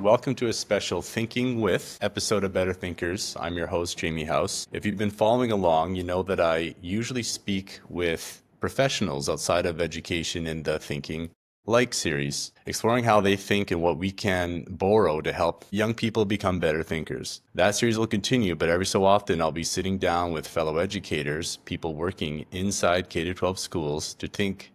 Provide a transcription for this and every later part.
Welcome to a special Thinking With episode of Better Thinkers. I'm your host, Jamie House. If you've been following along, you know that I usually speak with professionals outside of education in the Thinking Like series, exploring how they think and what we can borrow to help young people become better thinkers. That series will continue, but every so often I'll be sitting down with fellow educators, people working inside K-12 schools to think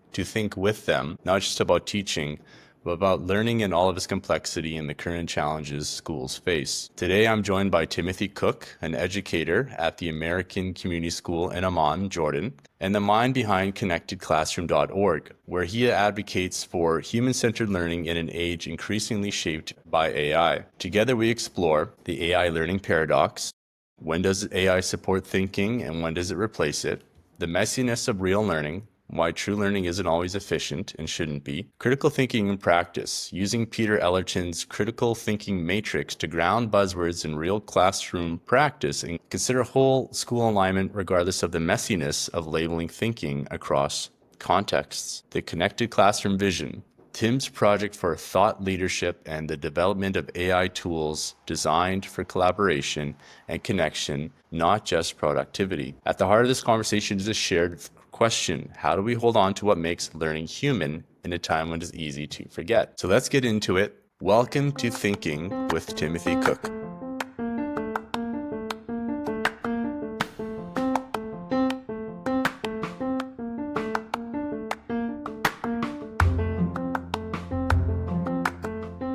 with them, not just about teaching, but about learning in all of its complexity and the current challenges schools face. Today, I'm joined by Timothy Cook, an educator at the American Community School in Amman, Jordan, and the mind behind ConnectedClassroom.org, where he advocates for human-centered learning in an age increasingly shaped by AI. Together, we explore the AI learning paradox. When does AI support thinking and when does it replace it? The messiness of real learning, why true learning isn't always efficient and shouldn't be, critical thinking in practice, using Peter Ellerton's critical thinking matrix to ground buzzwords in real classroom practice and consider whole school alignment regardless of the messiness of labeling thinking across contexts. The connected classroom vision, Tim's project for thought leadership and the development of AI tools designed for collaboration and connection, not just productivity. At the heart of this conversation is a shared question: how do we hold on to what makes learning human in a time when it's easy to forget? So let's get into it. Welcome to Thinking with Timothy Cook.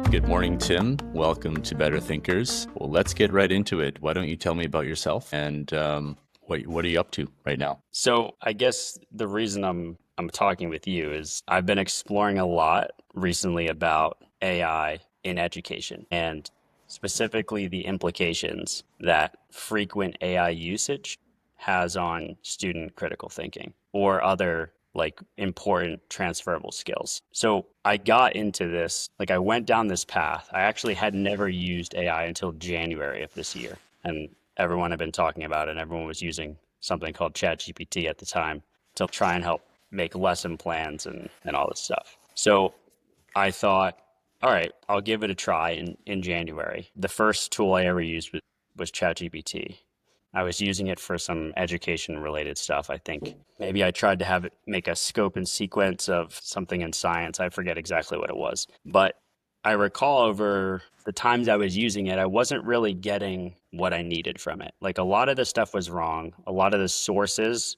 Good morning, Tim. Welcome to Better Thinkers. Well, let's get right into it. Why don't you tell me about yourself and what are you up to right now? So I guess the reason I'm talking with you is I've been exploring a lot recently about AI in education and specifically the implications that frequent AI usage has on student critical thinking or other like important transferable skills. So I got into this, like I went down this path. I actually had never used AI until January of this year. And everyone had been talking about it and everyone was using something called ChatGPT at the time to try and help make lesson plans and all this stuff. So I thought, all right, I'll give it a try in January. The first tool I ever used was ChatGPT. I was using it for some education related stuff. I think maybe I tried to have it make a scope and sequence of something in science. I forget exactly what it was. But I recall over the times I was using it, I wasn't really getting what I needed from it. Like a lot of the stuff was wrong. A lot of the sources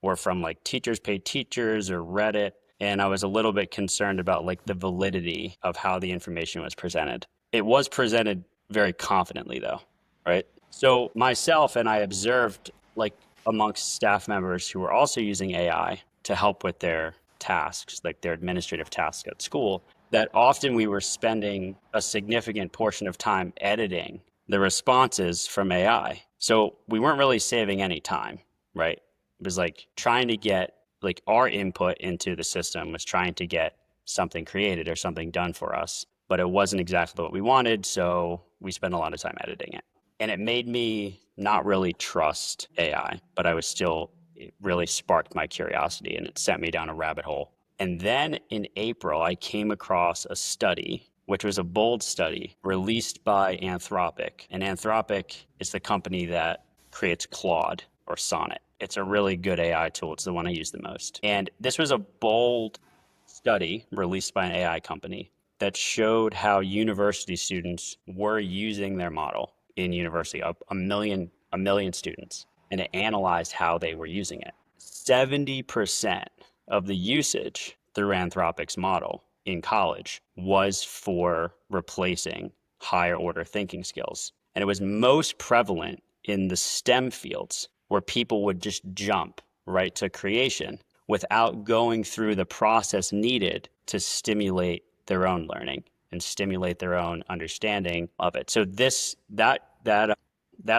were from like Teachers Pay Teachers or Reddit. And I was a little bit concerned about like the validity of how the information was presented. It was presented very confidently though, right? So myself and I observed like amongst staff members who were also using AI to help with their tasks, like their administrative tasks at school, that often we were spending a significant portion of time editing the responses from AI. So we weren't really saving any time, right? It was like trying to get like our input into the system was trying to get something created or something done for us, but it wasn't exactly what we wanted. So we spent a lot of time editing it. And it made me not really trust AI, but it really sparked my curiosity and it sent me down a rabbit hole. And then in April, I came across a study, which was a bold study released by Anthropic. And Anthropic is the company that creates Claude or Sonnet. It's a really good AI tool. It's the one I use the most. And this was a bold study released by an AI company that showed how university students were using their model in university, a million students, and it analyzed how they were using it. 70% of the usage through Anthropic's model in college was for replacing higher order thinking skills. And it was most prevalent in the STEM fields where people would just jump right to creation without going through the process needed to stimulate their own learning and stimulate their own understanding of it. So that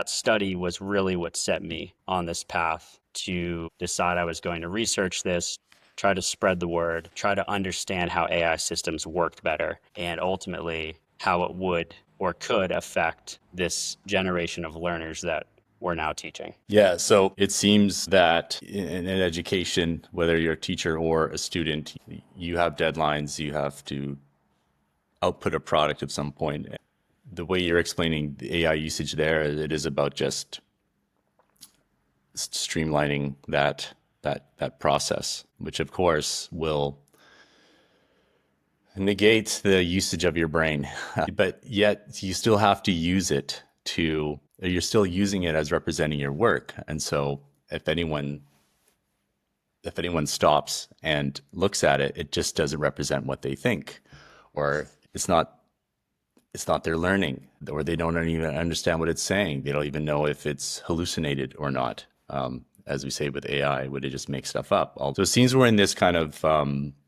study was really what set me on this path to decide I was going to research this, try to spread the word, try to understand how AI systems worked better, and ultimately how it would or could affect this generation of learners that we're now teaching. Yeah, so it seems that in education, whether you're a teacher or a student, you have deadlines, you have to output a product at some point. the way you're explaining the AI usage there, it is about just streamlining that process, which of course will negate the usage of your brain, but yet you still have to use it to. You're still using it as representing your work, and so if anyone stops and looks at it, it just doesn't represent what they think, or it's not their learning, or they don't even understand what it's saying. They don't even know if it's hallucinated or not. As we say with AI, would it just make stuff up? So it seems we're in this kind of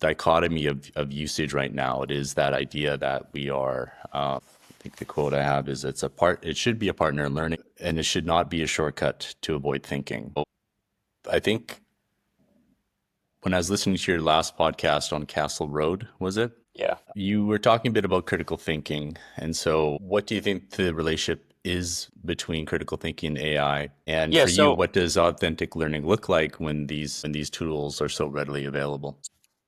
dichotomy of usage right now. It is that idea that we are. I think the quote I have is it should be a partner in learning, and it should not be a shortcut to avoid thinking. I think when I was listening to your last podcast on Castle Road, was it? Yeah. You were talking a bit about critical thinking. And so what do you think the relationship is between critical thinking and AI? And Yeah. for you, So what does authentic learning look like when these tools are so readily available?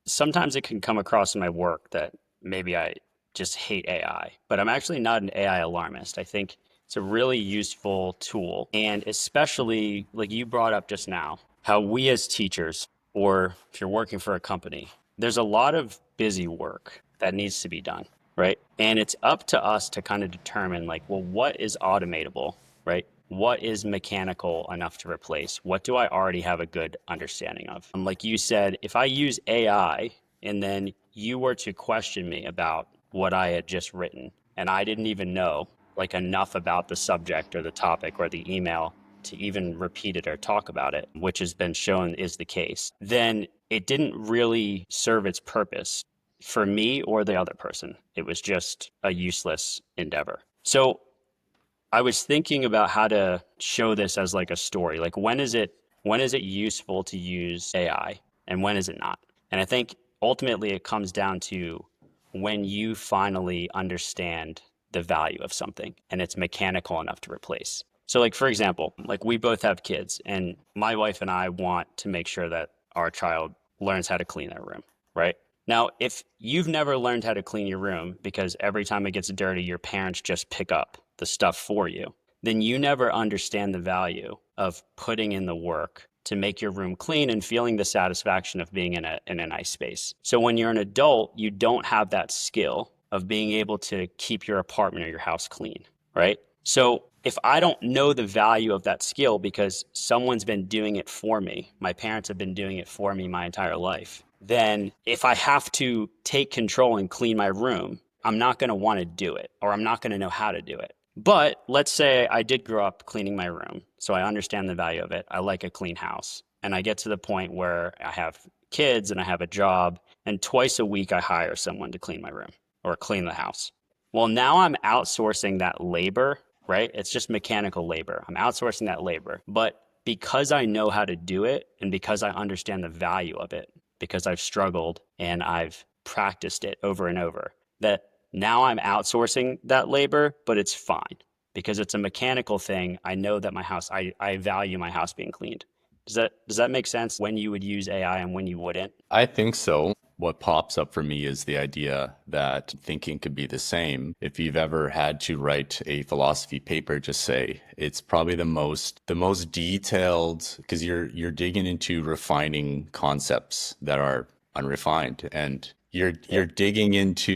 sometimes it can come across in my work that maybe I just hate AI, but I'm actually not an AI alarmist. I think it's a really useful tool. And especially like you brought up just now, how we as teachers, or if you're working for a company, there's a lot of busy work that needs to be done, right? And it's up to us to kind of determine like, well, what is automatable, right? What is mechanical enough to replace? What do I already have a good understanding of? Like you said, if I use AI and then you were to question me about what I had just written, and I didn't even know like enough about the subject or the topic or the email to even repeat it or talk about it, which has been shown is the case, then it didn't really serve its purpose for me or the other person. It was just a useless endeavor. So I was thinking about how to show this as like a story. Like when is it useful to use AI and when is it not? And I think ultimately it comes down to when you finally understand the value of something and it's mechanical enough to replace. So like for example, like we both have kids and my wife and I want to make sure that our child learns how to clean their room, right? Now, if you've never learned how to clean your room because every time it gets dirty, your parents just pick up the stuff for you, then you never understand the value of putting in the work to make your room clean and feeling the satisfaction of being in a nice space. So when you're an adult, you don't have that skill of being able to keep your apartment or your house clean, right? So if I don't know the value of that skill because someone's been doing it for me, my parents have been doing it for me my entire life, then if I have to take control and clean my room, I'm not going to want to do it or I'm not going to know how to do it. But let's say I did grow up cleaning my room, so I understand the value of it. I like a clean house. And I get to the point where I have kids and I have a job, and twice a week I hire someone to clean my room or clean the house. Well, now I'm outsourcing that labor, right? It's just mechanical labor. I'm outsourcing that labor. But because I know how to do it and because I understand the value of it, because I've struggled and I've practiced it over and over, that now I'm outsourcing that labor, but it's fine because it's a mechanical thing. I know that I value my house being cleaned. Does that make sense when you would use AI and when you wouldn't? I think so. What pops up for me is the idea that thinking could be the same. If you've ever had to write a philosophy paper, just say it's probably the most detailed because you're digging into refining concepts that are unrefined, and you're digging into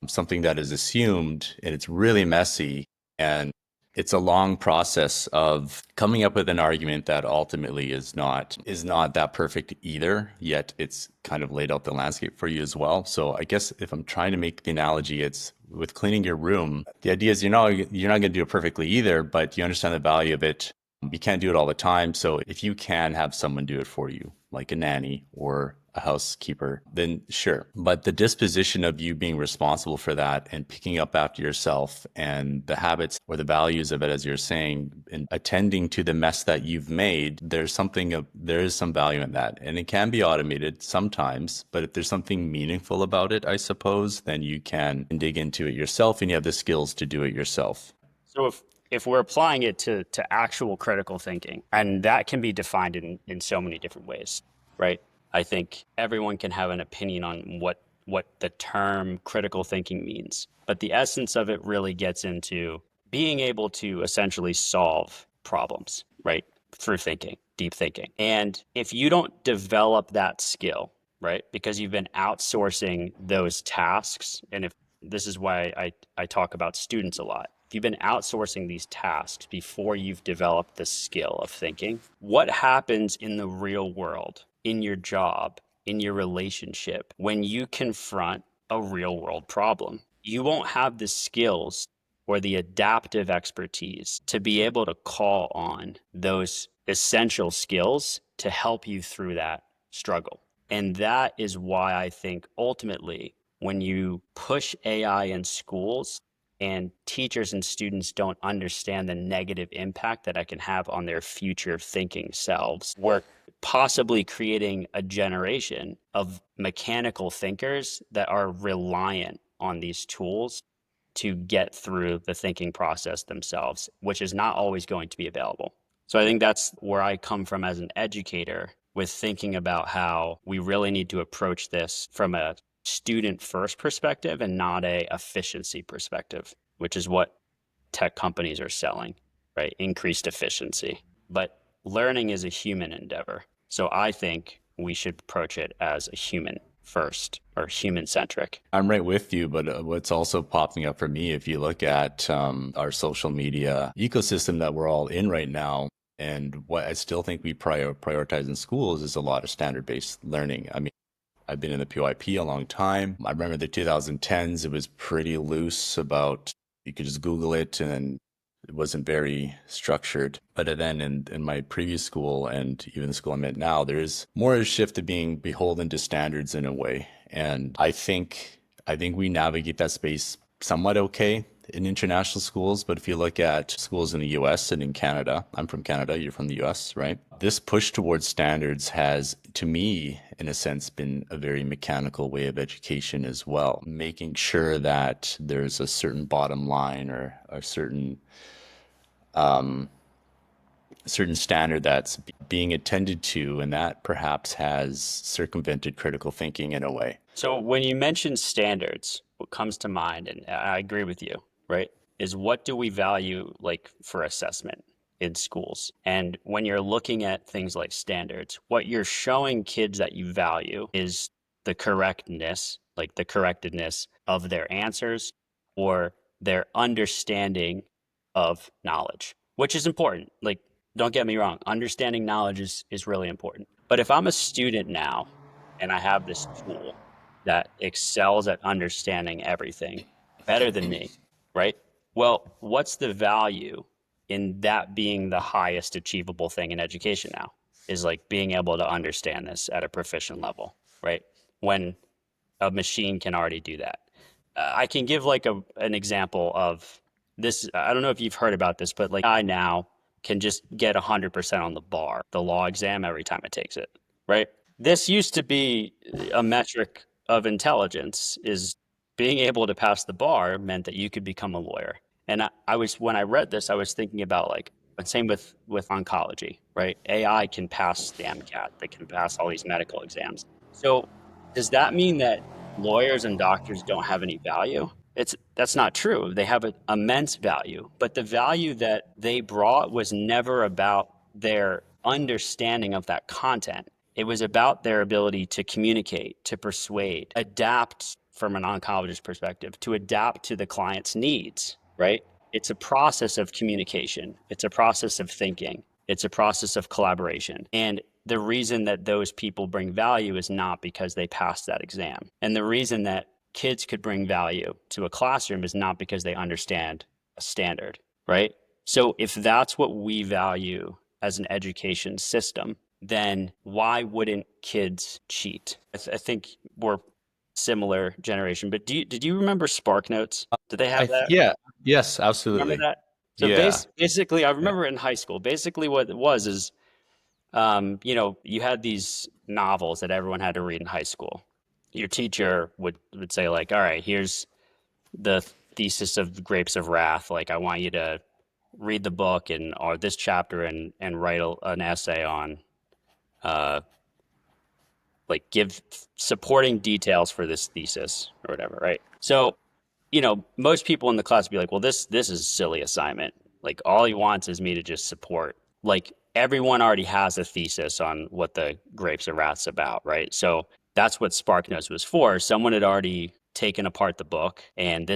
something that is assumed, and it's really messy, and it's a long process of coming up with an argument that ultimately is not that perfect either, yet it's kind of laid out the landscape for you as well. So I guess if I'm trying to make the analogy, it's with cleaning your room, the idea is you're not going to do it perfectly either, but you understand the value of it. You can't do it all the time. So if you can have someone do it for you, like a nanny or a housekeeper, then sure. But the disposition of you being responsible for that and picking up after yourself and the habits or the values of it, as you're saying, and attending to the mess that you've made, there is some value in that. And it can be automated sometimes, but if there's something meaningful about it, I suppose, then you can dig into it yourself and you have the skills to do it yourself. So if we're applying it to actual critical thinking, and that can be defined in so many different ways, right? I think everyone can have an opinion on what the term critical thinking means. But the essence of it really gets into being able to essentially solve problems, right? Through thinking, deep thinking. And if you don't develop that skill, right, because you've been outsourcing those tasks, and if this is why I talk about students a lot. If you've been outsourcing these tasks before you've developed the skill of thinking, what happens in the real world, in your job, in your relationship, when you confront a real world problem? You won't have the skills or the adaptive expertise to be able to call on those essential skills to help you through that struggle. And that is why I think ultimately, when you push AI in schools and teachers and students don't understand the negative impact that it can have on their future thinking selves, we're possibly creating a generation of mechanical thinkers that are reliant on these tools to get through the thinking process themselves, which is not always going to be available. So I think that's where I come from as an educator, with thinking about how we really need to approach this from a student first perspective and not a efficiency perspective, which is what tech companies are selling, right? Increased efficiency. But learning is a human endeavor. So I think we should approach it as a human first, or human centric. I'm right with you, but what's also popping up for me, if you look at our social media ecosystem that we're all in right now, and what I still think we prioritize in schools is a lot of standard-based learning. I mean, I've been in the PYP a long time. I remember the 2010s, it was pretty loose about, you could just Google it and it wasn't very structured. But then in my previous school and even the school I'm at now, there's more of a shift to being beholden to standards in a way. And I think we navigate that space somewhat okay in international schools. But if you look at schools in the US and in Canada, I'm from Canada, you're from the US, right? This push towards standards has, to me, in a sense, been a very mechanical way of education as well, making sure that there's a certain bottom line or a certain standard that's being attended to, and that perhaps has circumvented critical thinking in a way. So when you mention standards, what comes to mind, and I agree with you, right, is what do we value like for assessment in schools? And when you're looking at things like standards, what you're showing kids that you value is the correctness, like the correctedness of their answers or their understanding of knowledge, which is important. Like, don't get me wrong, understanding knowledge is really important. But if I'm a student now and I have this tool that excels at understanding everything better than me, right? Well, what's the value in that being the highest achievable thing in education now? Is like being able to understand this at a proficient level, right? When a machine can already do that. I can give like an example of this. I don't know if you've heard about this, but like I now can just get 100% on the bar, the law exam, every time it takes it, right? This used to be a metric of intelligence, is being able to pass the bar meant that you could become a lawyer. And I was, when I read this, I was thinking about like, but same with oncology, right? AI can pass the MCAT, they can pass all these medical exams. So does that mean that lawyers and doctors don't have any value? That's not true. They have an immense value, but the value that they brought was never about their understanding of that content. It was about their ability to communicate, to persuade, adapt from an oncologist perspective, to adapt to the client's needs, right? It's a process of communication. It's a process of thinking. It's a process of collaboration. And the reason that those people bring value is not because they passed that exam. And the reason that kids could bring value to a classroom is not because they understand a standard, right? So if that's what we value as an education system, then why wouldn't kids cheat? I think we're similar generation, but did you remember Spark Notes? Did they have that? Yeah, yes, Remember absolutely. that? So Yeah. basically, I Yeah. remember in high school, basically what it was is, you had these novels that everyone had to read in high school. Your teacher would say like, all right, here's the thesis of Grapes of Wrath. Like, I want you to read the book or this chapter and write an essay on uh, like give supporting details for this thesis or whatever, right? So, most people in the class would be like, well, this is a silly assignment. Like all he wants is me to just support. Like everyone already has a thesis on what the Grapes of Wrath's about, right? So that's what SparkNotes was for. Someone had already taken apart the book, and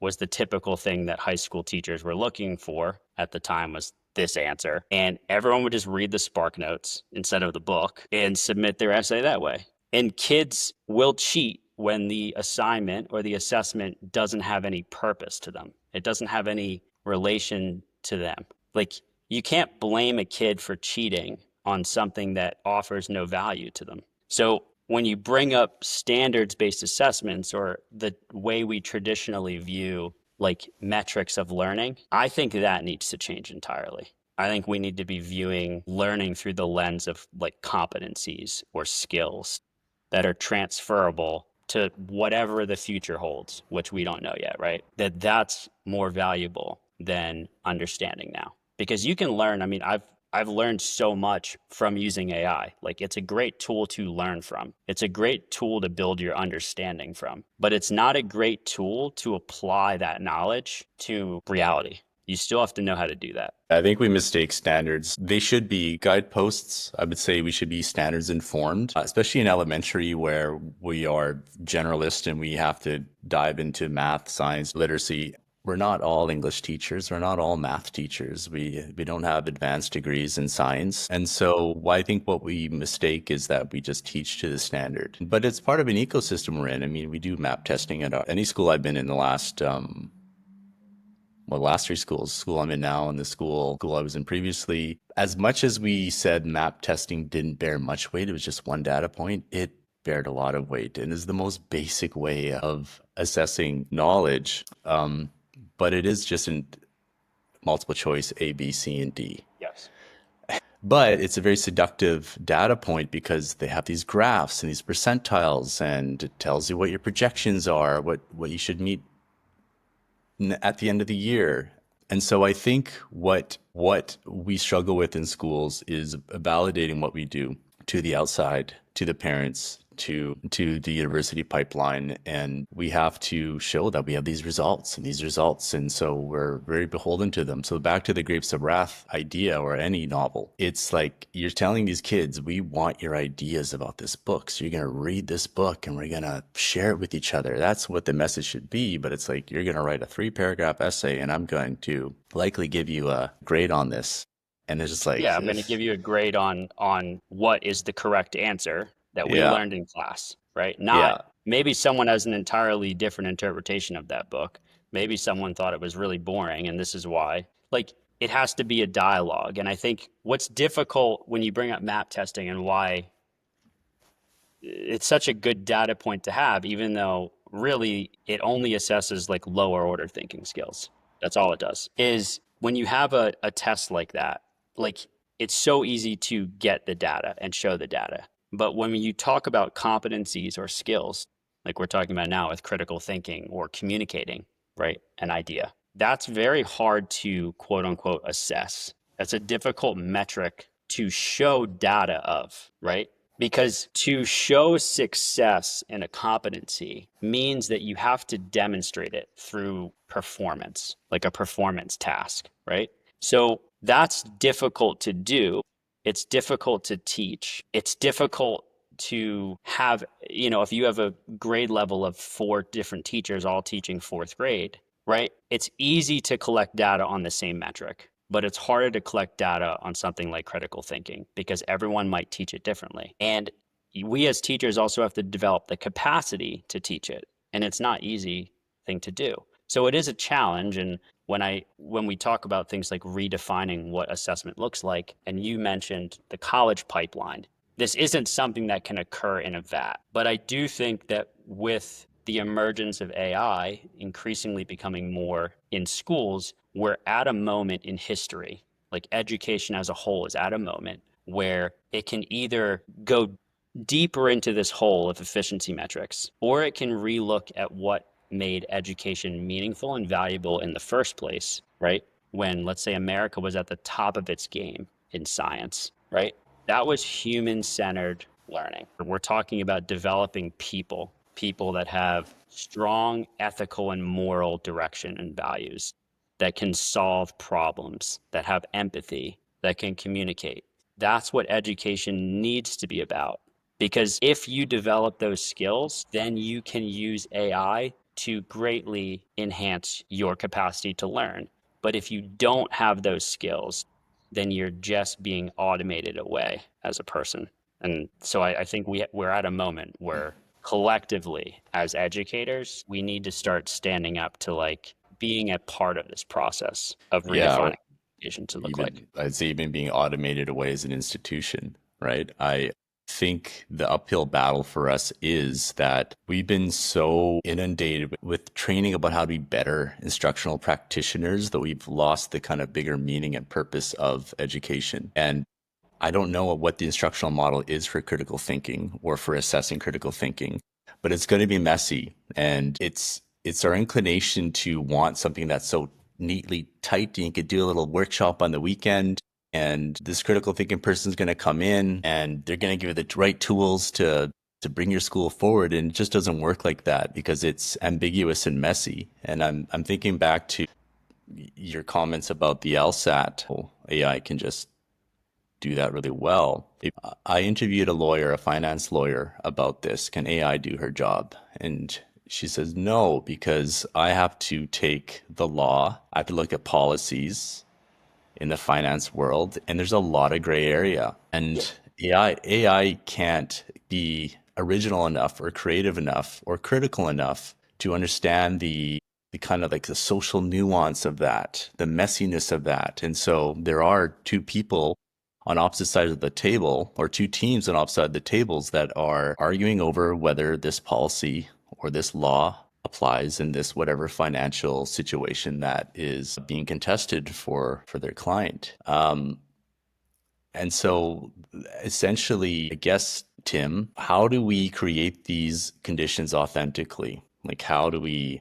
was the typical thing that high school teachers were looking for at the time was this answer. And everyone would just read the SparkNotes instead of the book and submit their essay that way. And kids will cheat when the assignment or the assessment doesn't have any purpose to them. It doesn't have any relation to them. Like you can't blame a kid for cheating on something that offers no value to them. So when you bring up standards-based assessments or the way we traditionally view like metrics of learning, I think that needs to change entirely. I think we need to be viewing learning through the lens of like competencies or skills that are transferable to whatever the future holds, which we don't know yet, right? That's more valuable than understanding now. Because you can learn, I mean, I've learned so much from using AI. Like it's a great tool to learn from. It's a great tool to build your understanding from, but it's not a great tool to apply that knowledge to reality. You still have to know how to do that. I think we mistake standards. They should be guideposts. I would say we should be standards informed, especially in elementary where we are generalist and we have to dive into math, science, literacy. We're not all English teachers. We're not all math teachers. We don't have advanced degrees in science. And so I think what we mistake is that we just teach to the standard. But it's part of an ecosystem we're in. I mean, we do map testing at any school I've been in the last last three schools, school I'm in now and the school I was in previously. As much as we said map testing didn't bear much weight, it was just one data point, it bared a lot of weight and is the most basic way of assessing knowledge. But it is just in multiple choice A, B, C, and D. Yes. But it's a very seductive data point because they have these graphs and these percentiles, and it tells you what your projections are, what you should meet at the end of the year. And so I think what we struggle with in schools is validating what we do to the outside, to the parents, to the university pipeline. And we have to show that we have these results. And so we're very beholden to them. So back to the Grapes of Wrath idea or any novel, it's like you're telling these kids, we want your ideas about this book. So you're going to read this book and we're going to share it with each other. That's what the message should be. But it's like, you're going to write a 3-paragraph essay and I'm going to likely give you a grade on this. And it's just like, yeah, I'm going to give you a grade on what is the correct answer that we learned in class, right? Maybe someone has an entirely different interpretation of that book. Maybe someone thought it was really boring and this is why. Like it has to be a dialogue. And I think what's difficult when you bring up map testing and why it's such a good data point to have, even though really it only assesses like lower order thinking skills. That's all it does. Is when you have a test like that, like it's so easy to get the data and show the data. But when you talk about competencies or skills, like we're talking about now with critical thinking or communicating, right, an idea, that's very hard to quote unquote assess. That's a difficult metric to show data of, right? Because to show success in a competency means that you have to demonstrate it through performance, like a performance task, right? So that's difficult to do. It's difficult to teach. It's difficult to have, if you have a grade level of 4 different teachers all teaching 4th grade, right? It's easy to collect data on the same metric, but it's harder to collect data on something like critical thinking because everyone might teach it differently. And we as teachers also have to develop the capacity to teach it. And it's not an easy thing to do. So it is a challenge. And when we talk about things like redefining what assessment looks like, and you mentioned the college pipeline, this isn't something that can occur in a vat. But I do think that with the emergence of AI increasingly becoming more in schools, we're at a moment in history, like education as a whole is at a moment where it can either go deeper into this hole of efficiency metrics, or it can relook at what made education meaningful and valuable in the first place, right? When, let's say, America was at the top of its game in science, right? That was human-centered learning. We're talking about developing people that have strong ethical and moral direction and values, that can solve problems, that have empathy, that can communicate. That's what education needs to be about. Because if you develop those skills, then you can use AI to greatly enhance your capacity to learn. But if you don't have those skills, then you're just being automated away as a person. And so I think we're at a moment where collectively, as educators, we need to start standing up to like being a part of this process of Yeah, or redefining education to look like. even I'd say even being automated away as an institution, right? I think the uphill battle for us is that we've been so inundated with training about how to be better instructional practitioners that we've lost the kind of bigger meaning and purpose of education. And I don't know what the instructional model is for critical thinking or for assessing critical thinking, but it's going to be messy. And it's our inclination to want something that's so neatly typed and you could do a little workshop on the weekend. And this critical thinking person is going to come in and they're going to give you the right tools to bring your school forward. And it just doesn't work like that because it's ambiguous and messy. And I'm thinking back to your comments about the LSAT. Oh, AI can just do that really well. I interviewed a lawyer, a finance lawyer, about this. Can AI do her job? And she says no, because I have to take the law, I have to look at policies in the finance world, and there's a lot of gray area. And AI can't be original enough or creative enough or critical enough to understand the kind of like the social nuance of that, the messiness of that. And so there are two people on opposite sides of the table, or two teams on opposite sides of the tables that are arguing over whether this policy or this law applies in this whatever financial situation that is being contested for their client. And so essentially, I guess, Tim, how do we create these conditions authentically? Like, how do we?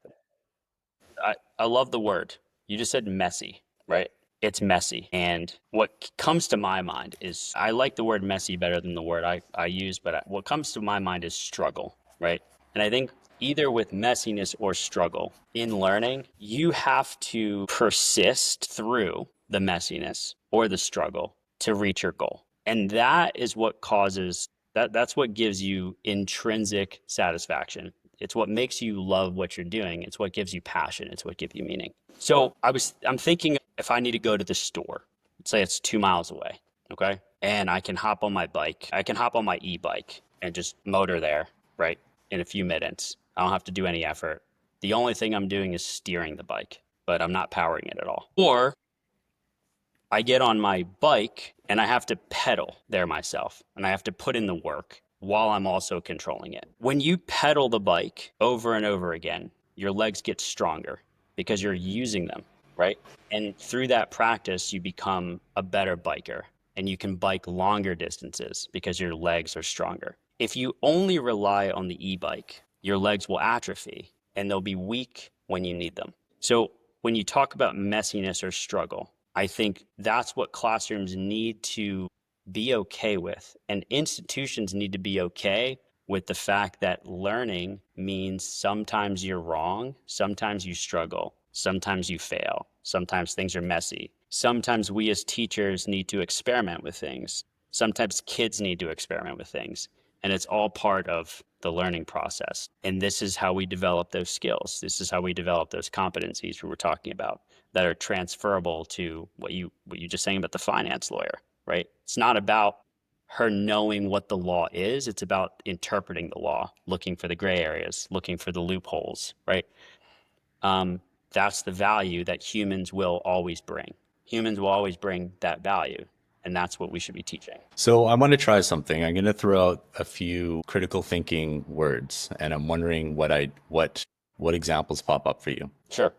I love the word. You just said messy, right? It's messy. And what comes to my mind is I like the word messy better than the word I use, but what comes to my mind is struggle, right? And I think either with messiness or struggle in learning, you have to persist through the messiness or the struggle to reach your goal. And that is what causes that's what gives you intrinsic satisfaction. It's what makes you love what you're doing. It's what gives you passion. It's what gives you meaning. So I'm thinking if I need to go to the store, let's say it's 2 miles away, okay? And I can hop on my bike. I can hop on my e-bike and just motor there, right? In a few minutes. I don't have to do any effort. The only thing I'm doing is steering the bike, but I'm not powering it at all. Or I get on my bike and I have to pedal there myself and I have to put in the work while I'm also controlling it. When you pedal the bike over and over again, your legs get stronger because you're using them, right? And through that practice, you become a better biker and you can bike longer distances because your legs are stronger. If you only rely on the e-bike, your legs will atrophy and they'll be weak when you need them. So when you talk about messiness or struggle, I think that's what classrooms need to be okay with. And institutions need to be okay with the fact that learning means sometimes you're wrong, sometimes you struggle, sometimes you fail, sometimes things are messy. Sometimes we as teachers need to experiment with things. Sometimes kids need to experiment with things. And it's all part of the learning process. And this is how we develop those skills. This is how we develop those competencies we were talking about that are transferable to what you just saying about the finance lawyer, right? It's not about her knowing what the law is. It's about interpreting the law, looking for the gray areas, looking for the loopholes, right? That's the value that humans will always bring. Humans will always bring that value. And that's what we should be teaching. So I want to try something. I'm going to throw out a few critical thinking words, and I'm wondering what examples pop up for you. Sure.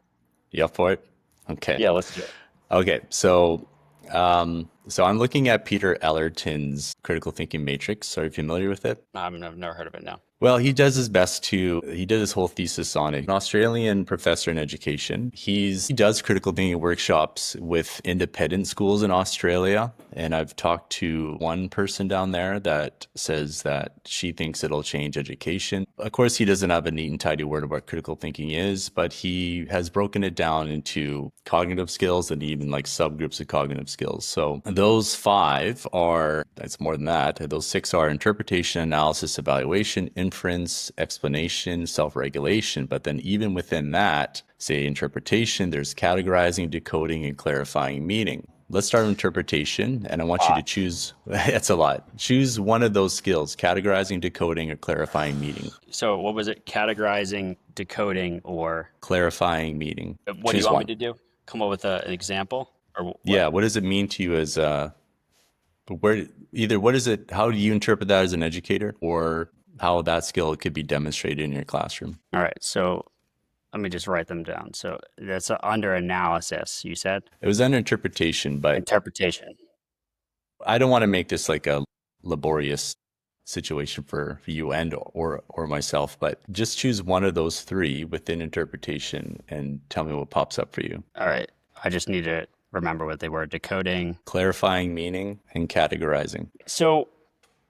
You up for it? Okay. Yeah, let's do it. Okay. So I'm looking at Peter Ellerton's critical thinking matrix. Are you familiar with it? I've never heard of it now. Well, he does his best to. He did his whole thesis on it. An Australian professor in education. He does critical thinking workshops with independent schools in Australia. And I've talked to one person down there that says that she thinks it'll change education. Of course, he doesn't have a neat and tidy word of what critical thinking is, but he has broken it down into cognitive skills and even like subgroups of cognitive skills. So those five are, that's more than that. Those six are interpretation, analysis, evaluation, inference, explanation, self-regulation. But then even within that, say interpretation, there's categorizing, decoding, and clarifying meaning. Let's start with interpretation, and I want you to choose, that's a lot. Choose one of those skills, categorizing, decoding, or clarifying meaning. So what was it? Categorizing, decoding, or Clarifying meaning. what do you Choose want one. me to do? Come up with an example or what? Yeah, what does it mean to you as where either what is it, how do you interpret that as an educator, or how that skill could be demonstrated in your classroom? All right. So let me just write them down. So that's under analysis, you said? It was under interpretation, but Interpretation. I don't want to make this like a laborious situation for you and or myself, but just choose one of those three within interpretation and tell me what pops up for you. All right. I just need to remember what they were. Decoding. Clarifying meaning and categorizing. So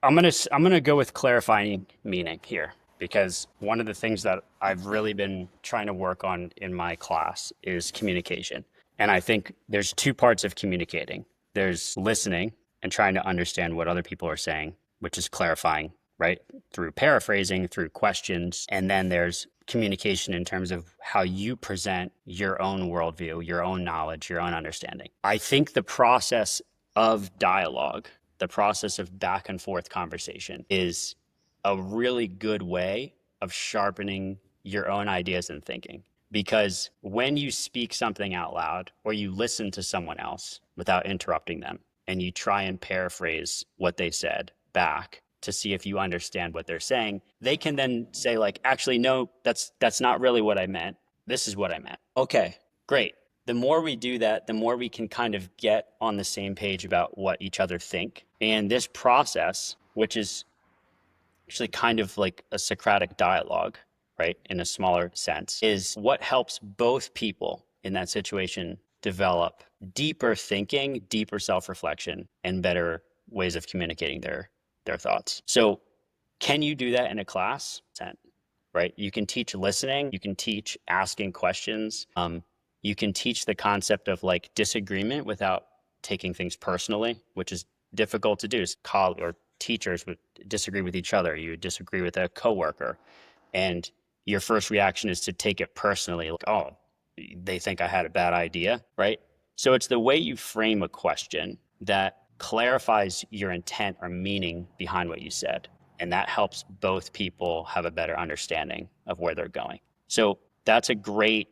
I'm gonna go with clarifying meaning here because one of the things that I've really been trying to work on in my class is communication. And I think there's two parts of communicating. There's listening and trying to understand what other people are saying, which is clarifying, right? Through paraphrasing, through questions. And then there's communication in terms of how you present your own worldview, your own knowledge, your own understanding. I think the process of dialogue, the process of back and forth conversation is a really good way of sharpening your own ideas and thinking. Because when you speak something out loud or you listen to someone else without interrupting them and you try and paraphrase what they said back to see if you understand what they're saying, they can then say like, actually, no, that's not really what I meant. This is what I meant. Okay, great. The more we do that, the more we can kind of get on the same page about what each other think. And this process, which is actually kind of like a Socratic dialogue, right, in a smaller sense, is what helps both people in that situation develop deeper thinking, deeper self-reflection, and better ways of communicating their thoughts. So can you do that in a class? Right? You can teach listening, you can teach asking questions. You can teach the concept of like disagreement without taking things personally, which is difficult to do. College or teachers would disagree with each other. You would disagree with a coworker, and your first reaction is to take it personally, like, oh, they think I had a bad idea, right? So it's the way you frame a question that clarifies your intent or meaning behind what you said. And that helps both people have a better understanding of where they're going. So that's a great,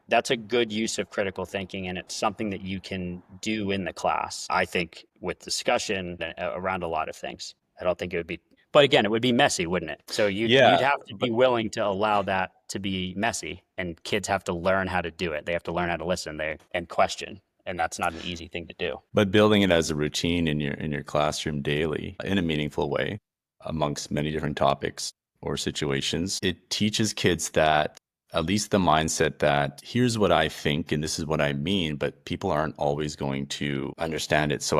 that's a good use of critical thinking. And it's something that you can do in the class, I think, with discussion around a lot of things. I don't think it would be, but again, it would be messy, wouldn't it? So you'd have to be willing to allow that to be messy, and kids have to learn how to do it. They have to learn how to listen and question. And that's not an easy thing to do. But building it as a routine in your classroom daily in a meaningful way amongst many different topics or situations, it teaches kids that at least the mindset that here's what I think and this is what I mean, but people aren't always going to understand it. So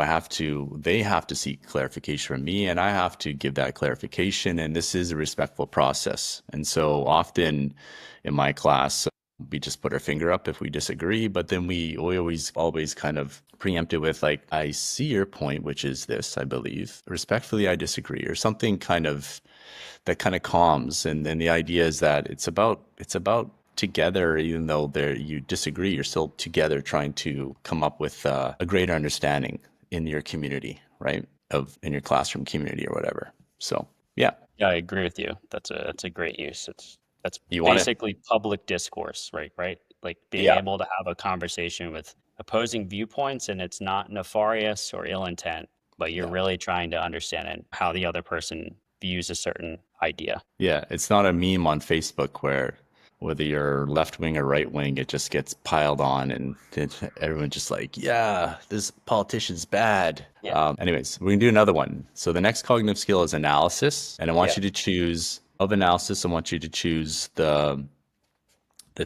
they have to seek clarification from me, and I have to give that clarification. And this is a respectful process. And so often in my class, we just put our finger up if we disagree, but then we always kind of preempt it with like, I see your point, which is this, I believe. Respectfully, I disagree, or something kind of that kind of calms. And then the idea is that it's about together, even though you disagree, you're still together trying to come up with a greater understanding in your community, right? In your classroom community or whatever. So yeah. Yeah, I agree with you. That's a great use. That's You want basically public discourse, right? Like being able to have a conversation with opposing viewpoints, and it's not nefarious or ill intent, but you're really trying to understand how the other person views a certain idea. Yeah, it's not a meme on Facebook where whether you're left wing or right wing, it just gets piled on and everyone's just like, yeah, this politician's bad. Yeah. Anyways, we're gonna do another one. So the next cognitive skill is analysis, and I want you to choose of analysis, I want you to choose the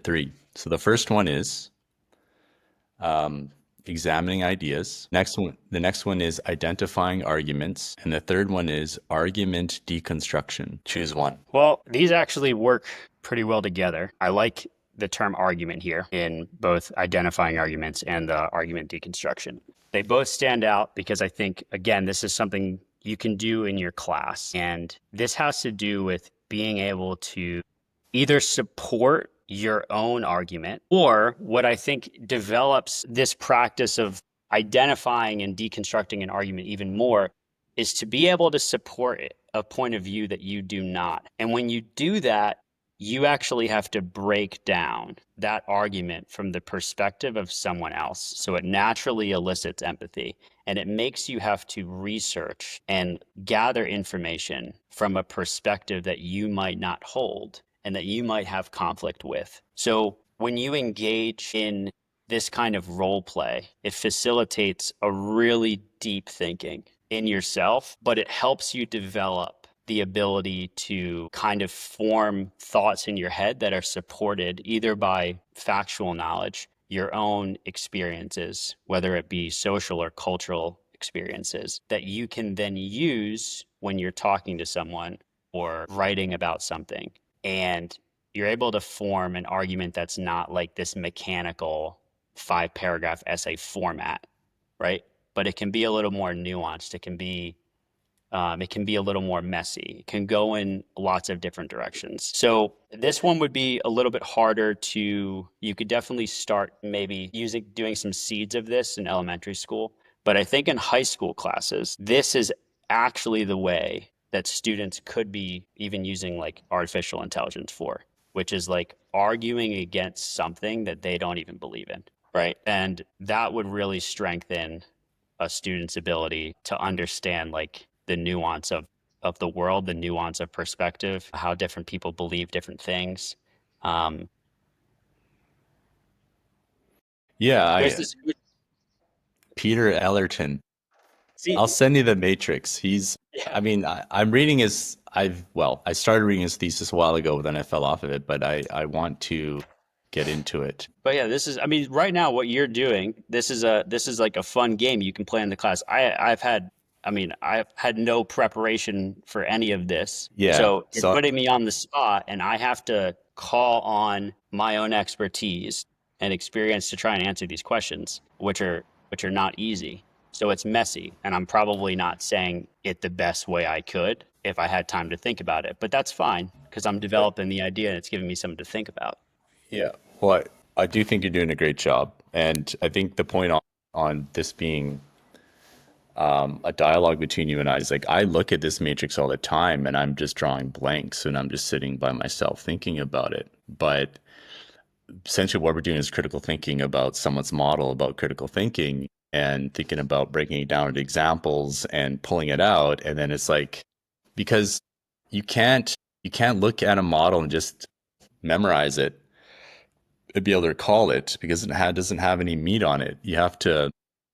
three. So the first one is examining ideas. The next one is identifying arguments, and the third one is argument deconstruction. Choose one. Well, these actually work pretty well together. I like the term argument here in both identifying arguments and the argument deconstruction. They both stand out because I think, again, this is something you can do in your class. And this has to do with being able to either support your own argument, or what I think develops this practice of identifying and deconstructing an argument even more is to be able to support a point of view that you do not. And when you do that, you actually have to break down that argument from the perspective of someone else. So it naturally elicits empathy, and it makes you have to research and gather information from a perspective that you might not hold and that you might have conflict with. So when you engage in this kind of role play, it facilitates a really deep thinking in yourself, but it helps you develop the ability to kind of form thoughts in your head that are supported either by factual knowledge, your own experiences, whether it be social or cultural experiences, that you can then use when you're talking to someone or writing about something. And you're able to form an argument that's not like this mechanical 5-paragraph essay format, right? But it can be a little more nuanced. It can be a little more messy. It can go in lots of different directions. So this one would be a little bit harder to, you could definitely start maybe doing some seeds of this in elementary school. But I think in high school classes, this is actually the way that students could be even using like artificial intelligence for, which is like arguing against something that they don't even believe in, right? And that would really strengthen a student's ability to understand like the nuance of the world, the nuance of perspective, how different people believe different things. There's this. Peter Ellerton. See, I'll send you the Matrix. yeah. I mean, I'm reading I started reading his thesis a while ago, then I fell off of it, but I want to get into it. But yeah, I mean, right now what you're doing, this is like a fun game you can play in the class. I've had no preparation for any of this. Yeah. So you're So putting me on the spot and I have to call on my own expertise and experience to try and answer these questions, which are not easy. So it's messy, and I'm probably not saying it the best way I could if I had time to think about it. But that's fine because I'm developing the idea and it's giving me something to think about. yeah. Well, I do think you're doing a great job. And I think the point on this being a dialogue between you and I is like, I look at this matrix all the time and I'm just drawing blanks and I'm just sitting by myself thinking about it. But essentially what we're doing is critical thinking about someone's model about critical thinking and thinking about breaking it down into examples and pulling it out. And then it's like, because you can't look at a model and just memorize it and be able to recall it because doesn't have any meat on it. You have to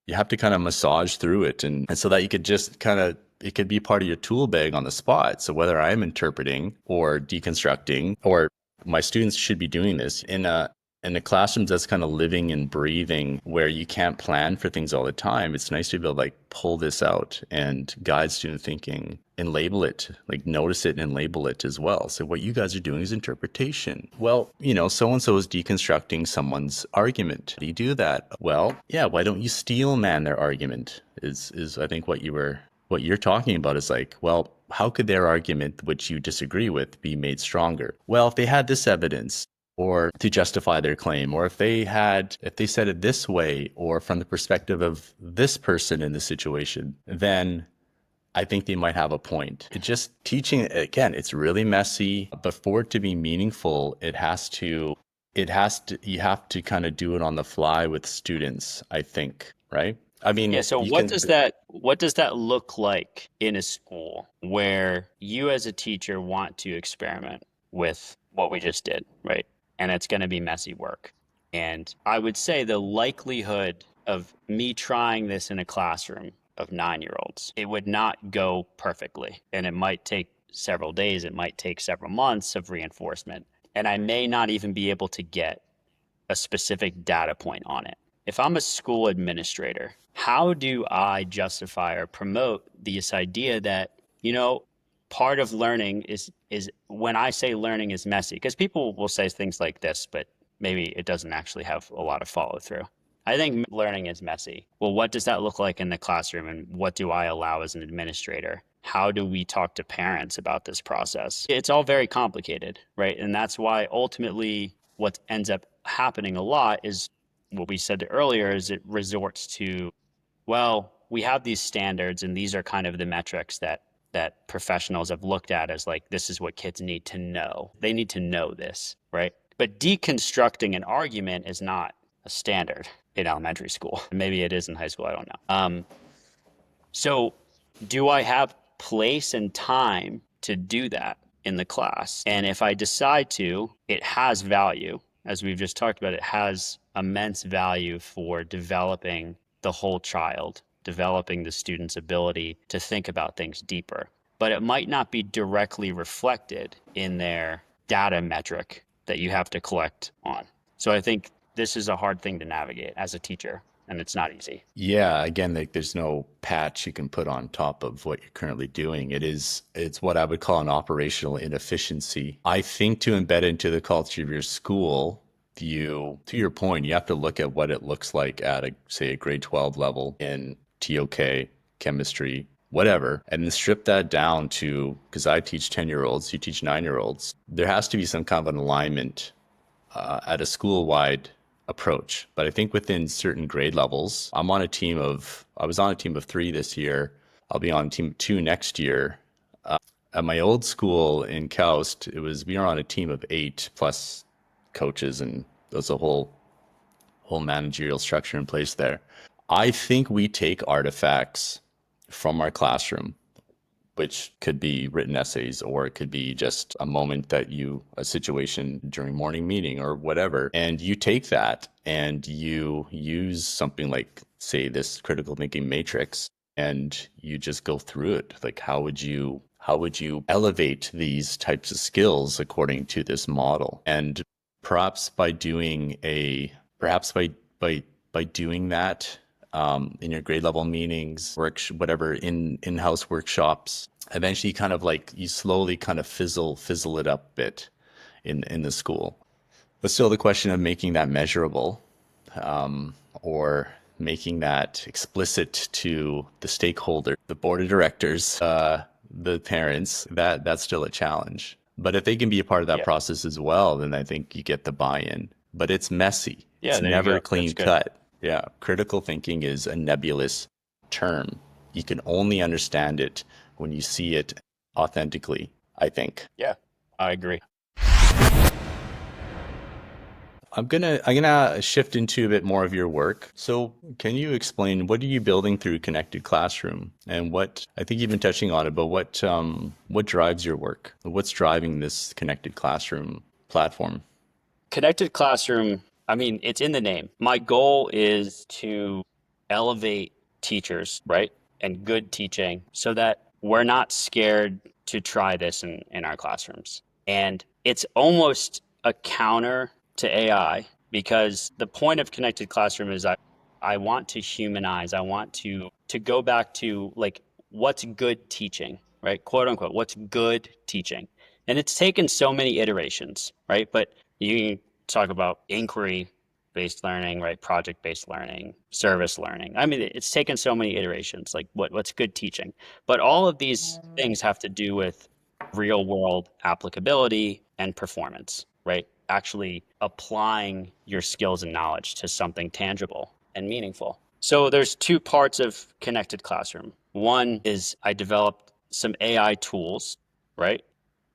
kind of massage through it and so that you could just kind of, it could be part of your tool bag on the spot. So whether I'm interpreting or deconstructing, or my students should be doing this in the classrooms that's kind of living and breathing where you can't plan for things all the time. It's nice to be able to like pull this out and guide student thinking and label it, like notice it and label it as well. So what you guys are doing is interpretation. Well, so-and-so is deconstructing someone's argument. How do you do that? Well, yeah, why don't you steel man their argument is I think what you're talking about is like, well, how could their argument, which you disagree with, be made stronger? Well, if they had this evidence, or to justify their claim, or if they said it this way, or from the perspective of this person in the situation, then I think they might have a point. It just teaching, again, it's really messy, but for it to be meaningful, you have to kind of do it on the fly with students, I think, right? I mean, Yeah, so what does that look like in a school where you as a teacher want to experiment with what we just did, right? And it's going to be messy work. And I would say the likelihood of me trying this in a classroom of 9-year-olds, it would not go perfectly. And it might take several days. It might take several months of reinforcement. And I may not even be able to get a specific data point on it. If I'm a school administrator, how do I justify or promote this idea that, part of learning is when I say learning is messy, because people will say things like this, but maybe it doesn't actually have a lot of follow through. I think learning is messy. Well, what does that look like in the classroom, and what do I allow as an administrator? How do we talk to parents about this process? It's all very complicated, right? And that's why ultimately what ends up happening a lot is what we said earlier, is it resorts to, well, we have these standards and these are kind of the metrics that professionals have looked at as like, this is what kids need to know. They need to know this, right? But deconstructing an argument is not a standard in elementary school. Maybe it is in high school, I don't know. So do I have place and time to do that in the class? And if I decide to, it has value. As we've just talked about, it has immense value for developing the whole child, developing the student's ability to think about things deeper. But it might not be directly reflected in their data metric that you have to collect on. So I think this is a hard thing to navigate as a teacher, and it's not easy. Yeah, again, like there's no patch you can put on top of what you're currently doing. It's what I would call an operational inefficiency. I think to embed into the culture of your school, to your point, you have to look at what it looks like at a grade 12 level in TOK, chemistry, whatever, and then strip that down to, because I teach 10-year-olds, you teach 9-year-olds, there has to be some kind of an alignment at a school-wide approach. But I think within certain grade levels, I was on a team of 3 this year. I'll be on team 2 next year. At my old school in Kaust, we were on a team of 8 plus coaches, and there's a whole managerial structure in place there. I think we take artifacts from our classroom, which could be written essays, or it could be just a situation during morning meeting or whatever. And you take that and you use something like, say, this critical thinking matrix, and you just go through it. Like, how would you elevate these types of skills according to this model? And perhaps by doing that, in your grade level meetings, whatever, in-house workshops, eventually kind of like you slowly kind of fizzle it up a bit in the school. But still the question of making that measurable, or making that explicit to the stakeholder, the board of directors, the parents, that's still a challenge. But if they can be a part of that process as well, then I think you get the buy-in. But it's messy. Yeah, it's never clean cut. Yeah, critical thinking is a nebulous term. You can only understand it when you see it authentically, I think. Yeah, I agree. I'm gonna shift into a bit more of your work. So can you explain, what are you building through Connected Classroom, and what, I think you've been touching on it, but what drives your work? What's driving this Connected Classroom platform? Connected Classroom, I mean, it's in the name. My goal is to elevate teachers, right? And good teaching, so that we're not scared to try this in our classrooms. And it's almost a counter to AI, because the point of Connected Classroom is I want to humanize. I want to go back to, like, what's good teaching, right? Quote unquote, what's good teaching? And it's taken so many iterations, right? But you can talk about inquiry-based learning, right? Project-based learning, service learning. I mean, it's taken so many iterations, like what's good teaching. But all of these things have to do with real-world applicability and performance, right? Actually applying your skills and knowledge to something tangible and meaningful. So there's 2 parts of Connected Classroom. One is I developed some AI tools, right?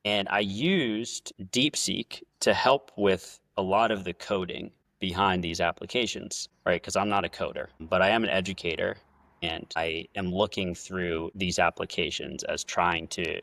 And I used DeepSeek to help with a lot of the coding behind these applications, right? Because I'm not a coder, but I am an educator, and I am looking through these applications as trying to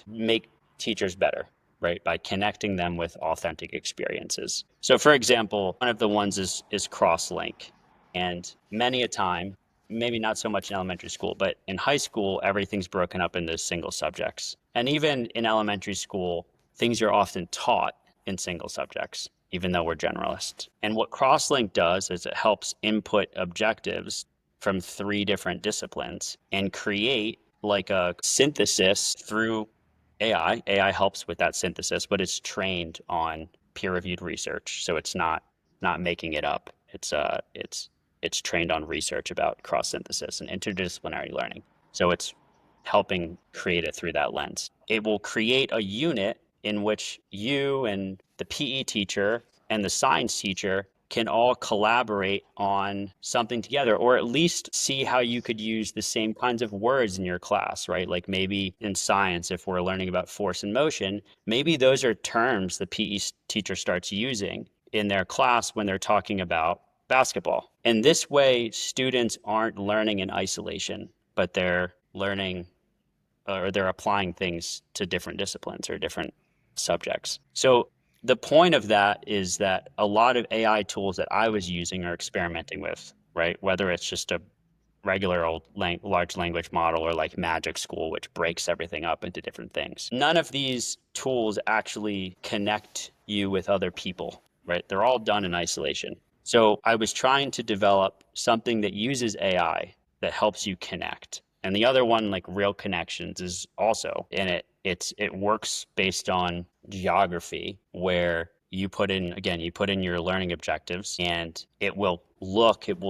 make teachers better, right? By connecting them with authentic experiences. So for example, one of the ones is Crosslink. And many a time maybe not so much in elementary school, but in high school, everything's broken up into single subjects. And even in elementary school, things are often taught in single subjects, even though we're generalists. And what Crosslink does is it helps input objectives from 3 different disciplines and create like a synthesis through AI. AI helps with that synthesis, but it's trained on peer-reviewed research, so it's not making it up. It's trained on research about cross synthesis and interdisciplinary learning. So it's helping create it through that lens. It will create a unit in which you and the PE teacher and the science teacher can all collaborate on something together, or at least see how you could use the same kinds of words in your class, right? Like maybe in science, if we're learning about force and motion, maybe those are terms the PE teacher starts using in their class when they're talking about basketball. And this way, students aren't learning in isolation, but they're learning or they're applying things to different disciplines or different subjects. So the point of that is that a lot of AI tools that I was using or experimenting with, right? Whether it's just a regular old large language model or like Magic School, which breaks everything up into different things. None of these tools actually connect you with other people, right? They're all done in isolation. So I was trying to develop something that uses AI that helps you connect. And the other one, like Real Connections, is also in it. It works based on geography, where you put in your learning objectives, and it will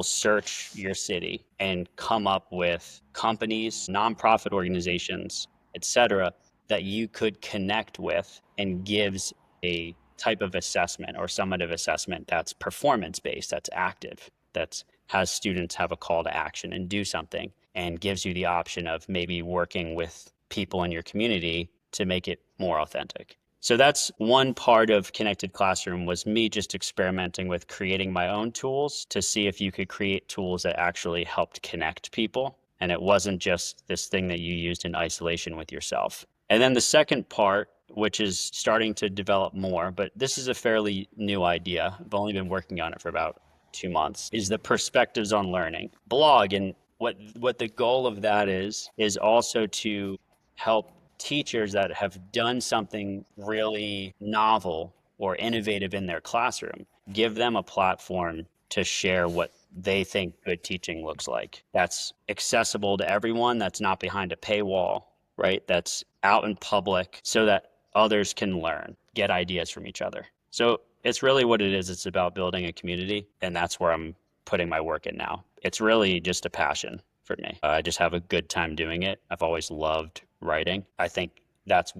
search your city and come up with companies, nonprofit organizations, etc., that you could connect with, and gives a type of assessment or summative assessment that's performance based, that's active, that has students have a call to action and do something, and gives you the option of maybe working with people in your community to make it more authentic. So that's one part of Connected Classroom, was me just experimenting with creating my own tools to see if you could create tools that actually helped connect people. And it wasn't just this thing that you used in isolation with yourself. And then the second part, which is starting to develop more, but this is a fairly new idea. I've only been working on it for about 2 months, is the Perspectives on Learning blog. And what the goal of that is also to help teachers that have done something really novel or innovative in their classroom, give them a platform to share what they think good teaching looks like. That's accessible to everyone, that's not behind a paywall, right? That's out in public so that others can learn, get ideas from each other. So it's really what it is. It's about building a community, and that's where I'm putting my work in now. It's really just a passion for me. I just have a good time doing it. I've always loved writing. I think that's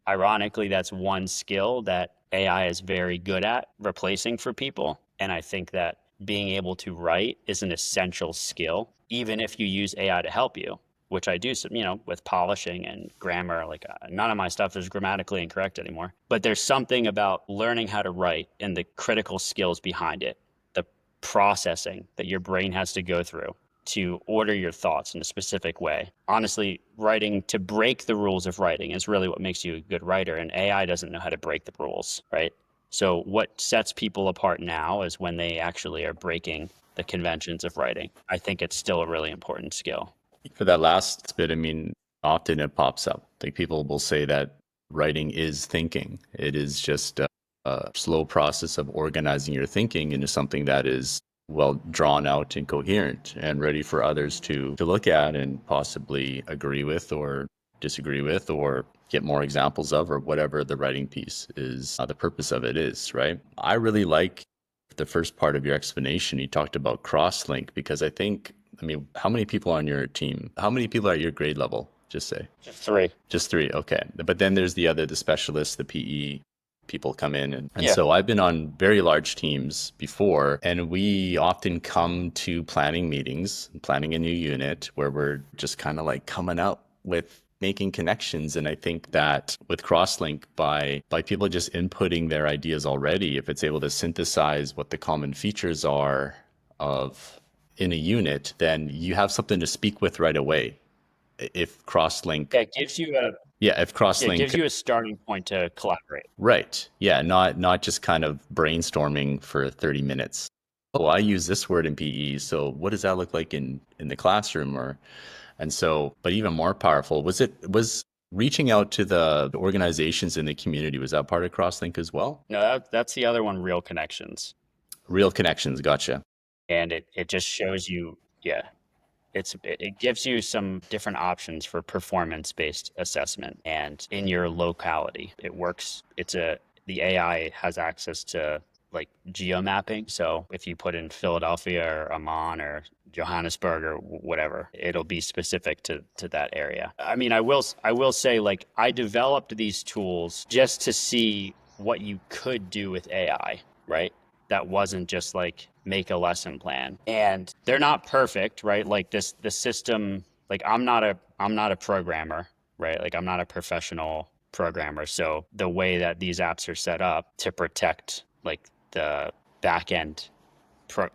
one skill that AI is very good at replacing for people. And I think that being able to write is an essential skill, even if you use AI to help you, which I do, with polishing and grammar. Like none of my stuff is grammatically incorrect anymore. But there's something about learning how to write and the critical skills behind it, the processing that your brain has to go through to order your thoughts in a specific way. Honestly, writing to break the rules of writing is really what makes you a good writer, and AI doesn't know how to break the rules, right? So what sets people apart now is when they actually are breaking the conventions of writing. I think it's still a really important skill. For that last bit, I mean, often it pops up. Like people will say that writing is thinking. It is just a slow process of organizing your thinking into something that is well drawn out and coherent and ready for others to look at and possibly agree with or disagree with or get more examples of, or whatever the writing piece is, the purpose of it is, right? I really like the first part of your explanation. You talked about Crosslink, because I mean, how many people on your team? How many people are at your grade level? Just say. Just 3. Just 3. Okay. But then there's the specialists, the PE people come in. And Yeah. So I've been on very large teams before, and we often come to planning meetings, planning a new unit, where we're just kind of like coming up with making connections. And I think that with Crosslink, by people just inputting their ideas already, if it's able to synthesize what the common features are of in a unit, then you have something to speak with right away. If Crosslink, It gives you a starting point to collaborate. Right. Yeah. Not just kind of brainstorming for 30 minutes. oh, I use this word in PE, so what does that look like in the classroom? Or and so, but even more powerful, was reaching out to the organizations in the community, was that part of Crosslink as well? No, that's the other one, Real Connections. Real connections, gotcha. And it just shows you, yeah, it gives you some different options for performance-based assessment and in your locality. It works. The AI has access to like geomapping. So if you put in Philadelphia or Amman or Johannesburg or whatever, it'll be specific to that area. I mean, I will say, like, I developed these tools just to see what you could do with AI, right? That wasn't just like make a lesson plan. And they're not perfect, right? Like the system, like I'm not a programmer, right? Like I'm not a professional programmer. So the way that these apps are set up to protect like the back end,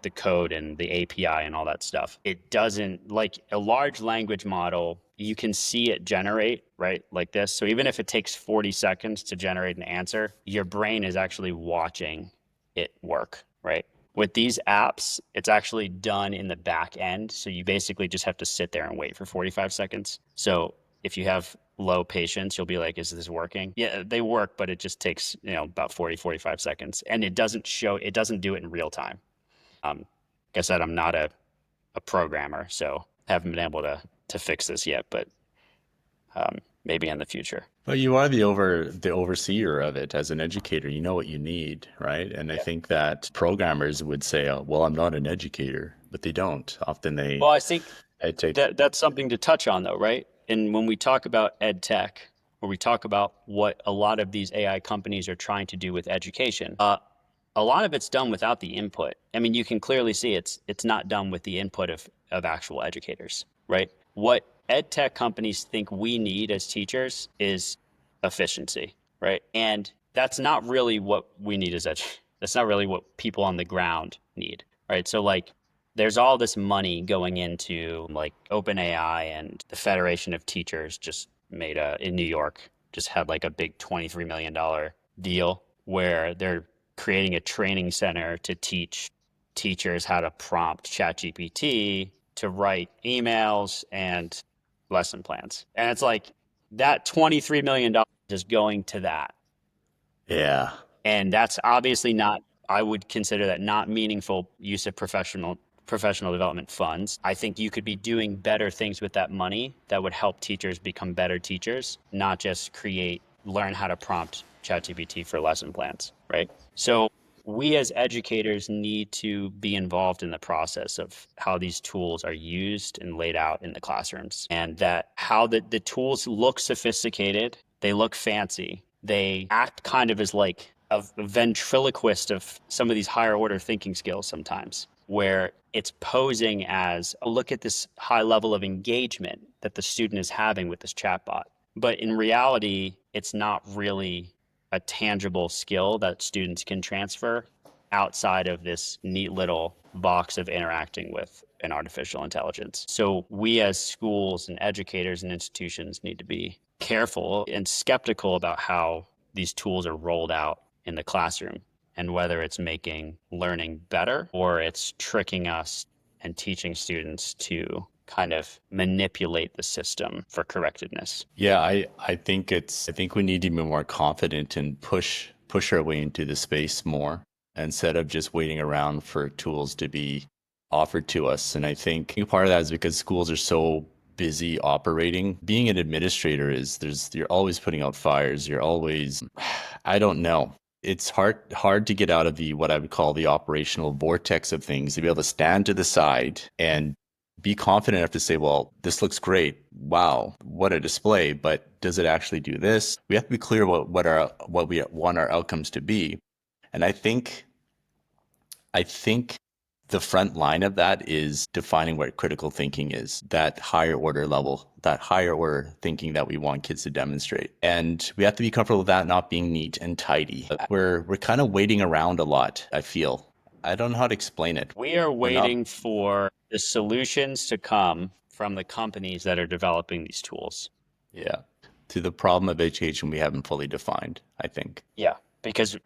the code and the API and all that stuff, it doesn't, like a large language model, you can see it generate, right? Like this. So even if it takes 40 seconds to generate an answer, your brain is actually watching it work, right? With these apps, it's actually done in the back end. So you basically just have to sit there and wait for 45 seconds. So if you have low patience, you'll be like, is this working? Yeah, they work, but it just takes, about 40, 45 seconds. And it doesn't do it in real time. Like I said, I'm not a programmer, so haven't been able to fix this yet, but maybe in the future. Well, you are the overseer of it as an educator. You know what you need, right? And I Yeah. think that programmers would say, oh, well, I'm not an educator, but they don't. Often Well, I think I take, that's something to touch on, though, right? And when we talk about ed tech, or we talk about what a lot of these AI companies are trying to do with education, a lot of it's done without the input. I mean, you can clearly see it's not done with the input of actual educators, right? What ed tech companies think we need as teachers is efficiency, right? And that's not really what we need as that's not really what people on the ground need, right? So like there's all this money going into like OpenAI, and the Federation of Teachers just made in New York just had like a big $23 million deal where they're creating a training center to teach teachers how to prompt ChatGPT to write emails and lesson plans. And it's like that $23 million is going to that. yeah. And that's obviously not, I would consider that not meaningful use of professional development funds. I think you could be doing better things with that money that would help teachers become better teachers, not just learn how to prompt ChatGPT for lesson plans, right? So we as educators need to be involved in the process of how these tools are used and laid out in the classrooms, and that how the tools look sophisticated, they look fancy, they act kind of as like a ventriloquist of some of these higher order thinking skills sometimes, where it's posing as, oh, look at this high level of engagement that the student is having with this chatbot. But in reality, it's not really a tangible skill that students can transfer outside of this neat little box of interacting with an artificial intelligence. So we as schools and educators and institutions need to be careful and skeptical about how these tools are rolled out in the classroom, and whether it's making learning better or it's tricking us and teaching students to kind of manipulate the system for correctedness. Yeah, I think we need to be more confident and push our way into the space more instead of just waiting around for tools to be offered to us. And I think part of that is because schools are so busy operating. Being an administrator you're always putting out fires. You're always I don't know. It's hard to get out of the what I would call the operational vortex of things, to be able to stand to the side and be confident enough to say, well, this looks great. Wow, what a display, but does it actually do this? We have to be clear about what we want our outcomes to be. And I think the front line of that is defining what critical thinking is, that higher order level, that higher order thinking that we want kids to demonstrate. And we have to be comfortable with that not being neat and tidy. We're kind of waiting around a lot, I feel. I don't know how to explain it. We are We're not, waiting for the solutions to come from the companies that are developing these tools. yeah, to the problem of education we haven't fully defined, I think. Yeah, because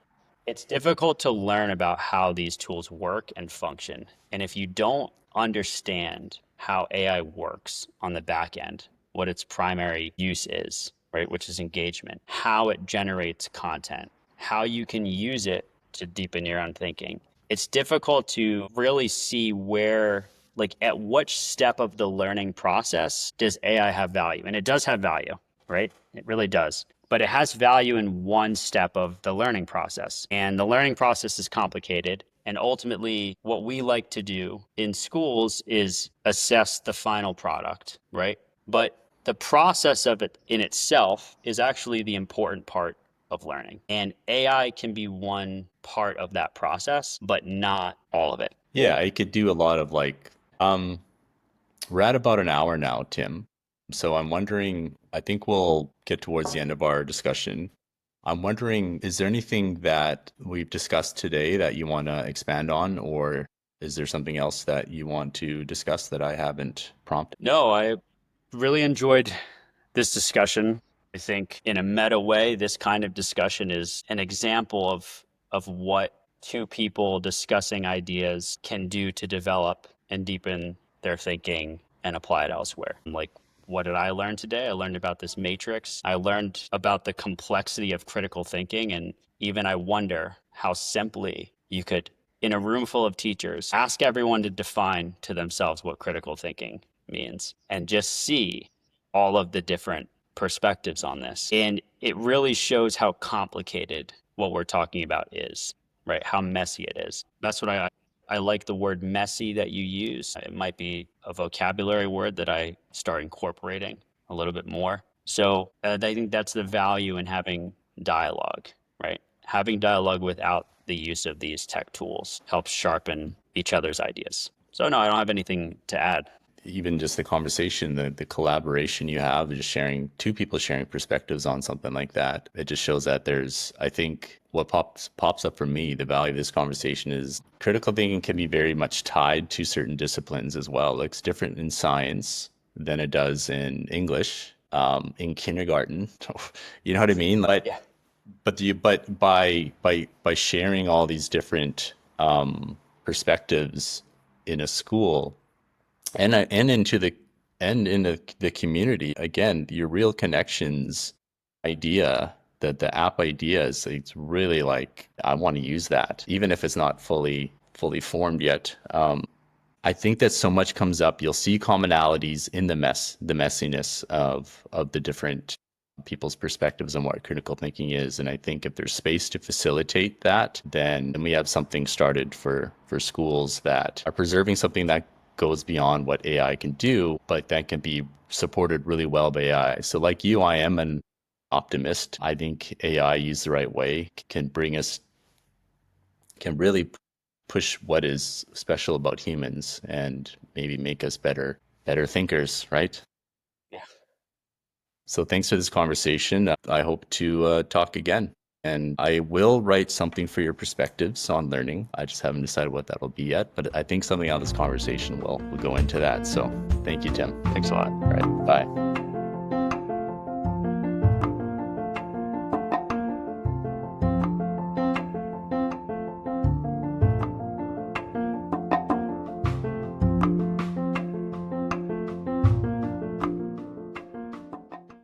It's difficult to learn about how these tools work and function. And if you don't understand how AI works on the back end, what its primary use is, right, which is engagement, how it generates content, how you can use it to deepen your own thinking, it's difficult to really see where, like, at which step of the learning process does AI have value? And it does have value, right? It really does. But it has value in one step of the learning process. And the learning process is complicated. And ultimately, what we like to do in schools is assess the final product, right? But the process of it in itself is actually the important part of learning. And AI can be one part of that process, but not all of it. Yeah, I could do a lot of we're at about an hour now, Tim. So I'm wondering, I think we'll get towards the end of our discussion. I'm wondering, is there anything that we've discussed today that you want to expand on, or is there something else that you want to discuss that I haven't prompted? No, I really enjoyed this discussion. I think in a meta way, this kind of discussion is an example of what two people discussing ideas can do to develop and deepen their thinking and apply it elsewhere. Like, what did I learn today? I learned about this matrix. I learned about the complexity of critical thinking. And even I wonder how simply you could, in a room full of teachers, ask everyone to define to themselves what critical thinking means and just see all of the different perspectives on this. And it really shows how complicated what we're talking about is, right? How messy it is. That's what I like the word messy that you use. It might be a vocabulary word that I start incorporating a little bit more. So I think that's the value in having dialogue, right? Having dialogue without the use of these tech tools helps sharpen each other's ideas. So no, I don't have anything to add. Even just the conversation, the collaboration you have, just sharing, two people sharing perspectives on something like that, it just shows that there's, I think what pops up for me, the value of this conversation is critical thinking can be very much tied to certain disciplines as well. Like, it's different in science than it does in English, in kindergarten. You know what I mean? Like, Yeah. but by sharing all these different perspectives in a school, and into the and in the community, again, your real connections idea, the app idea is, it's really like, I want to use that even if it's not fully formed yet. I think that so much comes up. You'll see commonalities in the messiness of the different people's perspectives on what critical thinking is. And I think if there's space to facilitate that, then we have something started for schools that are preserving something that goes beyond what AI can do, but that can be supported really well by AI. So like you, I am an optimist. I think AI used the right way can really push what is special about humans and maybe make us better thinkers, right? Yeah. So thanks for this conversation. I hope to talk again. And I will write something for your perspectives on learning. I just haven't decided what that'll be yet, but I think something out of this conversation will go into that. So thank you, Tim. Thanks a lot. All right, bye.